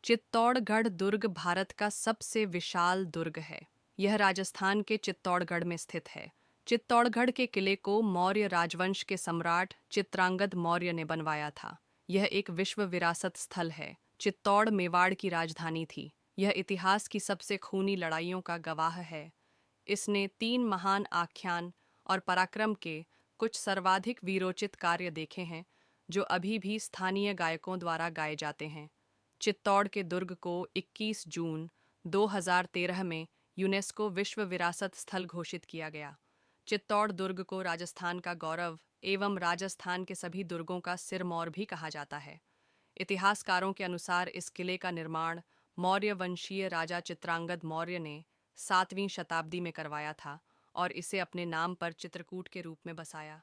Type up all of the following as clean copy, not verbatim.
चित्तौड़गढ़ दुर्ग भारत का सबसे विशाल दुर्ग है। यह राजस्थान के चित्तौड़गढ़ में स्थित है। चित्तौड़गढ़ के किले को मौर्य राजवंश के सम्राट चित्रांगद मौर्य ने बनवाया था। यह एक विश्व विरासत स्थल है। चित्तौड़ मेवाड़ की राजधानी थी। यह इतिहास की सबसे खूनी लड़ाइयों का गवाह है। इसने 3 महान आख्यान और पराक्रम के कुछ सर्वाधिक वीरोचित कार्य देखे हैं, जो अभी भी स्थानीय गायकों द्वारा गाए जाते हैं। चित्तौड़ के दुर्ग को 21 जून 2013 में यूनेस्को विश्व विरासत स्थल घोषित किया गया। चित्तौड़ दुर्ग को राजस्थान का गौरव एवं राजस्थान के सभी दुर्गों का सिरमौर भी कहा जाता है। इतिहासकारों के अनुसार इस किले का निर्माण मौर्य वंशीय राजा चित्रांगद मौर्य ने 7वीं शताब्दी में करवाया था और इसे अपने नाम पर चित्रकूट के रूप में बसाया।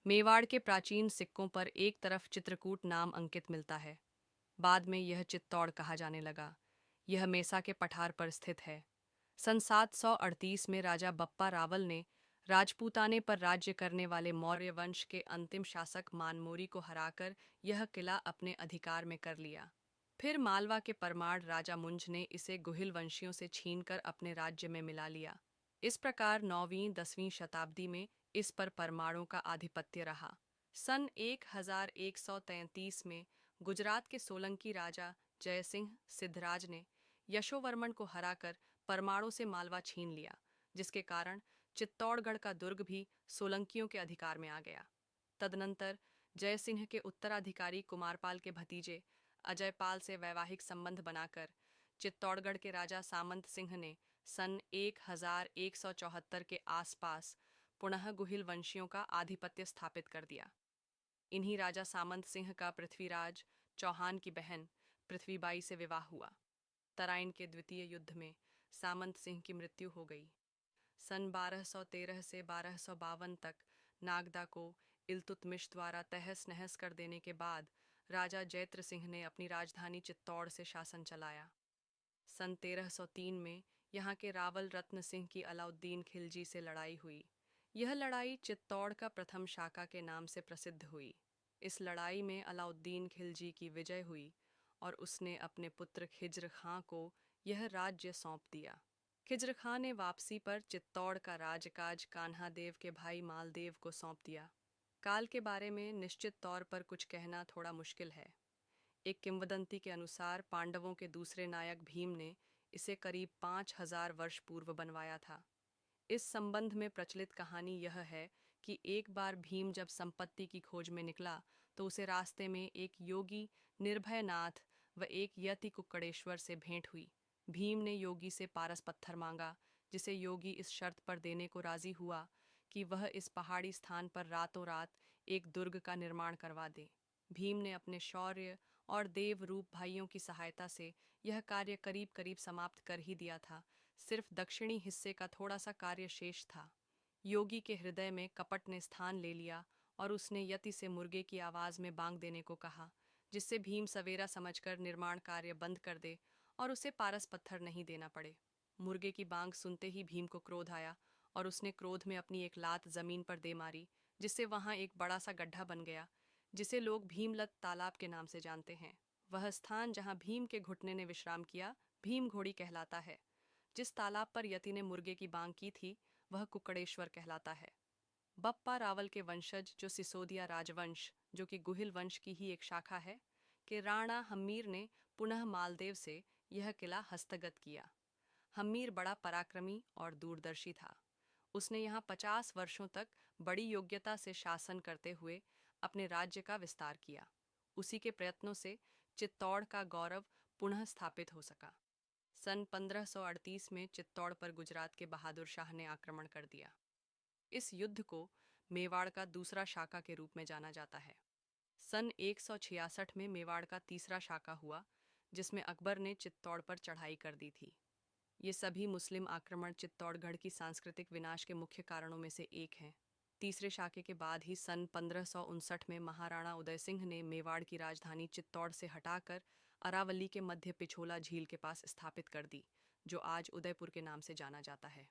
मेवाड़ के प्राचीन सिक्कों पर एक तरफ चित्रकूट नाम अंकित मिलता है। बाद में यह चित्तौड़ कहा जाने लगा। यह मेसा के पठार पर स्थित है। सन 738 में राजा बप्पा रावल ने राजपूताने पर राज्य करने वाले मौर्य वंश के अंतिम शासक मानमोरी को हराकर यह किला अपने अधिकार में कर लिया। फिर मालवा के परमार राजा मुंज ने इसे गुहिल वंशियों से छीनकर अपने राज्य में मिला लिया। इस प्रकार 9वीं-10वीं शताब्दी में इस पर परमारों का आधिपत्य रहा। सन 1133 में गुजरात के सोलंकी राजा जयसिंह सिद्धराज ने यशोवर्मन को हराकर परमाणु से मालवा छीन लिया, जिसके कारण चित्तौड़गढ़ का दुर्ग भी सोलंकियों के अधिकार में आ गया। तदनंतर जयसिंह के उत्तराधिकारी कुमारपाल के भतीजे अजयपाल से वैवाहिक संबंध बनाकर चित्तौड़गढ़ के राजा सामंत सिंह ने सन 1174 के आसपास पुनः गुहिल वंशियों का आधिपत्य स्थापित कर दिया। इन्हीं राजा सामंत सिंह का पृथ्वीराज चौहान की बहन पृथ्वीबाई से विवाह हुआ। तराइन के द्वितीय युद्ध में सामंत सिंह की मृत्यु हो गई। सन 1213 से 1252 तक नागदा को इल्तुतमिश द्वारा तहस नहस कर देने के बाद राजा जैत्र सिंह ने अपनी राजधानी चित्तौड़ से शासन चलाया। सन 1303 में यहाँ के रावल रत्न सिंह की अलाउद्दीन खिलजी से लड़ाई हुई। यह लड़ाई चित्तौड़ का प्रथम शाका के नाम से प्रसिद्ध हुई। इस लड़ाई में अलाउद्दीन खिलजी की विजय हुई और उसने अपने पुत्र खिज्र खां को यह राज्य सौंप दिया। खिज्र खां ने वापसी पर चित्तौड़ का राजकाज कान्हा देव के भाई मालदेव को सौंप दिया। काल के बारे में निश्चित तौर पर कुछ कहना थोड़ा मुश्किल है। एक किंवदंती के अनुसार पांडवों के दूसरे नायक भीम ने इसे करीब 5000 वर्ष पूर्व बनवाया था। इस संबंध में प्रचलित कहानी यह है कि एक बार भीम जब संपत्ति की खोज में निकला तो उसे रास्ते में एक योगी निर्भयनाथ व एक यति कुक्कड़ेश्वर से भेंट हुई। भीम ने योगी से पारस पत्थर मांगा, जिसे योगी इस शर्त पर देने को राजी हुआ कि वह इस पहाड़ी स्थान पर रातों रात एक दुर्ग का निर्माण करवा दे। भीम ने अपने शौर्य और देव रूप भाइयों की सहायता से यह कार्य करीब करीब समाप्त कर ही दिया था। सिर्फ दक्षिणी हिस्से का थोड़ा सा कार्य शेष था। योगी के हृदय में कपट ने स्थान ले लिया और उसने यति से मुर्गे की आवाज में बांग देने को कहा, जिससे भीम सवेरा समझकर निर्माण कार्य बंद कर दे और उसे पारस पत्थर नहीं देना पड़े। मुर्गे की बांग सुनते ही भीम को क्रोध आया और उसने क्रोध में अपनी एक लात जमीन पर दे मारी, जिससे वहां एक बड़ा सा गड्ढा बन गया, जिसे लोग भीमलत तालाब के नाम से जानते हैं। वह स्थान जहां भीम के घुटने ने विश्राम किया भीम घोड़ी कहलाता है। जिस तालाब पर यति ने मुर्गे की बांग की थी वह कुक्कड़ेश्वर कहलाता है। बप्पा रावल के वंशज जो सिसोदिया राजवंश, जो कि गुहिल वंश की ही एक शाखा है, के राणा हम्मीर ने पुनः मालदेव से यह किला हस्तगत किया। हम्मीर बड़ा पराक्रमी और दूरदर्शी था। उसने यहाँ 50 वर्षों तक बड़ी योग्यता से शासन करते हुए अपने राज्य का विस्तार किया। उसी के प्रयत्नों से चित्तौड़ का गौरव पुनः स्थापित हो सका। सन 1538 में चित्तौड़ पर गुजरात के बहादुर शाह ने आक्रमण कर दिया। इस युद्ध को मेवाड़ का दूसरा शाका के रूप में जाना जाता है। सन 166 में मेवाड़ का तीसरा शाका हुआ, जिसमें अकबर ने चित्तौड़ पर चढ़ाई कर दी थी। ये सभी मुस्लिम आक्रमण चित्तौड़गढ़ की सांस्कृतिक विनाश के मुख्य कारणों में से एक हैं। तीसरे शाके के बाद ही सन 1559 में महाराणा उदय सिंह ने मेवाड़ की राजधानी चित्तौड़ से हटाकर अरावली के मध्य पिछोला झील के पास स्थापित कर दी, जो आज उदयपुर के नाम से जाना जाता है।